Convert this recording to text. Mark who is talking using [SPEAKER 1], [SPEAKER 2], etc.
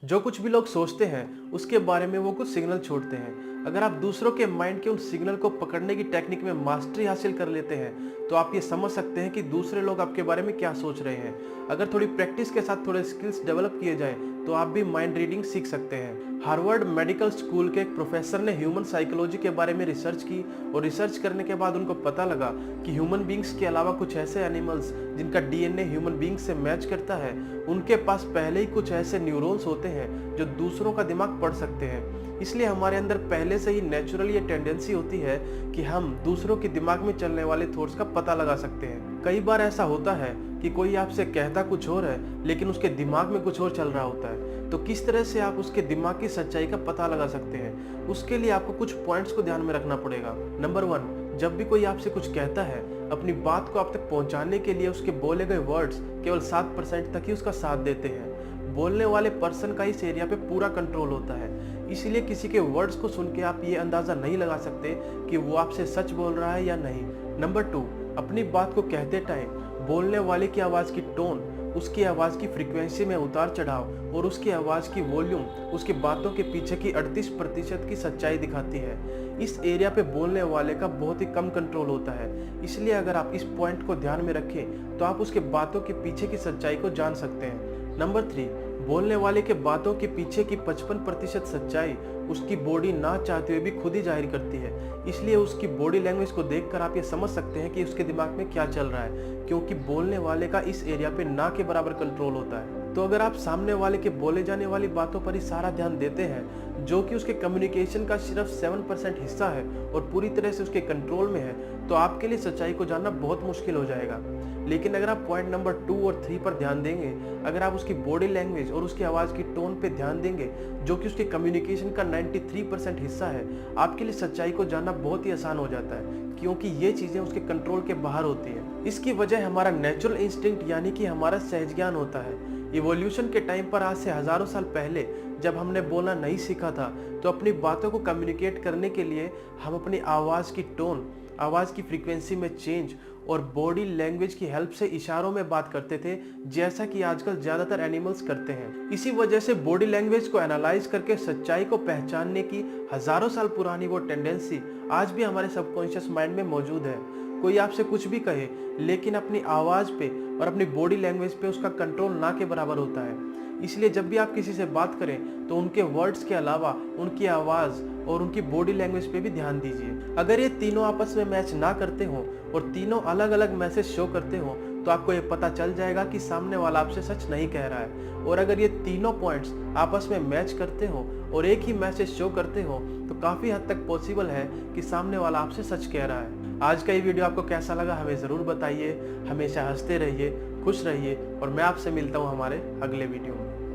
[SPEAKER 1] जो कुछ भी लोग सोचते हैं उसके बारे में वो कुछ सिग्नल छोड़ते हैं। अगर आप दूसरों के माइंड के उन सिग्नल को पकड़ने की टेक्निक में मास्टरी हासिल कर लेते हैं तो आप ये समझ सकते हैं कि दूसरे लोग आपके बारे में क्या सोच रहे हैं। अगर थोड़ी प्रैक्टिस के साथ थोड़े स्किल्स डेवलप किए जाए तो आप भी माइंड रीडिंग सीख सकते हैं। हार्वर्ड मेडिकल स्कूल के एक प्रोफेसर ने ह्यूमन साइकोलॉजी के बारे में रिसर्च की और रिसर्च करने के बाद उनको पता लगा कि ह्यूमन बींग्स के अलावा कुछ ऐसे एनिमल्स जिनका डीएनए ह्यूमन बींग्स से मैच करता है, उनके पास पहले ही कुछ ऐसे न्यूरॉन्स होते हैं जो दूसरों का दिमाग पढ़ सकते हैं। इसलिए हमारे अंदर पहले से ही नेचुरल ये टेंडेंसी होती है कि हम दूसरों के दिमाग में चलने वाले थॉट्स का पता लगा सकते हैं। कई बार ऐसा होता है कि कोई आपसे कहता कुछ और है लेकिन उसके दिमाग में कुछ और चल रहा होता है। तो किस तरह से आप उसके दिमाग की सच्चाई का पता लगा सकते हैं, उसके लिए आपको कुछ पॉइंट्स को ध्यान में रखना पड़ेगा। नंबर 1, जब भी कोई आपसे कुछ कहता है, अपनी बात को आप तक पहुंचाने के लिए उसके बोले गए वर्ड्स केवल 7% तक ही उसका साथ देते हैं। बोलने वाले पर्सन का इस एरिया पे पूरा कंट्रोल होता है, इसलिए किसी के वर्ड्स को सुन के आप ये अंदाजा नहीं लगा सकते कि वो आपसे सच बोल रहा है या नहीं। नंबर 2, अपनी बात को कहते टाइम बोलने वाले की आवाज की टोन, उसकी आवाज की फ्रीक्वेंसी में उतार चढ़ाव और उसकी आवाज की वॉल्यूम उसकी बातों के पीछे की 38% की सच्चाई दिखाती है। इस एरिया पे बोलने वाले का बहुत ही कम कंट्रोल होता है, इसलिए अगर आप इस पॉइंट को ध्यान में रखें तो आप उसके बातों के पीछे की सच्चाई को जान सकते हैं। नंबर 3, बोलने वाले के बातों के पीछे की 55% सच्चाई उसकी बॉडी ना चाहते हुए भी खुद ही जाहिर करती है। इसलिए उसकी बॉडी लैंग्वेज को देखकर आप ये समझ सकते हैं कि उसके दिमाग में क्या चल रहा है, क्योंकि बोलने वाले का इस एरिया पे ना के बराबर कंट्रोल होता है। तो अगर आप सामने वाले के बोले जाने वाली बातों पर ही सारा ध्यान देते हैं, जो कि उसके कम्युनिकेशन का सिर्फ 7% हिस्सा है और पूरी तरह से उसके कंट्रोल में है, तो आपके लिए सच्चाई को जानना बहुत मुश्किल हो जाएगा। लेकिन अगर आप पॉइंट नंबर 2 और 3 पर ध्यान देंगे, अगर आप उसकी बॉडी लैंग्वेज और उसकी आवाज़ की टोन पे ध्यान देंगे, जो कि उसके कम्युनिकेशन का 93% हिस्सा है, आपके लिए सच्चाई को जानना बहुत ही आसान हो जाता है, क्योंकि ये चीज़ें उसके कंट्रोल के बाहर होती हैं। इसकी वजह हमारा नेचुरल इंस्टिंक्ट यानी कि हमारा सहज ज्ञान होता है। इवोल्यूशन के टाइम पर आज से हजारों साल पहले जब हमने बोलना नहीं सीखा था, तो अपनी बातों को कम्युनिकेट करने के लिए हम अपनी आवाज़ की टोन, आवाज़ की फ्रीक्वेंसी में चेंज और बॉडी लैंग्वेज की हेल्प से इशारों में बात करते थे, जैसा कि आजकल ज़्यादातर एनिमल्स करते हैं। इसी वजह से बॉडी लैंग्वेज को एनालाइज करके सच्चाई को पहचानने की हजारों साल पुरानी वो टेंडेंसी आज भी हमारे सबकॉन्शियस माइंड में मौजूद है। कोई आपसे कुछ भी कहे, लेकिन अपनी आवाज़ पे और अपनी बॉडी लैंग्वेज पे उसका कंट्रोल ना के बराबर होता है। इसलिए जब भी आप किसी से बात करें तो उनके वर्ड्स के अलावा उनकी आवाज़ और उनकी बॉडी लैंग्वेज पे भी ध्यान दीजिए। अगर ये तीनों आपस में मैच ना करते हो और तीनों अलग अलग मैसेज शो करते हो, तो आपको ये पता चल जाएगा कि सामने वाला आपसे सच नहीं कह रहा है। और अगर ये तीनों पॉइंट्स आपस में मैच करते हो और एक ही मैसेज शो करते हो, तो काफ़ी हद तक पॉसिबल है कि सामने वाला आपसे सच कह रहा है। आज का ये वीडियो आपको कैसा लगा हमें ज़रूर बताइए। हमेशा हंसते रहिए, खुश रहिए और मैं आपसे मिलता हूँ हमारे अगले वीडियो में।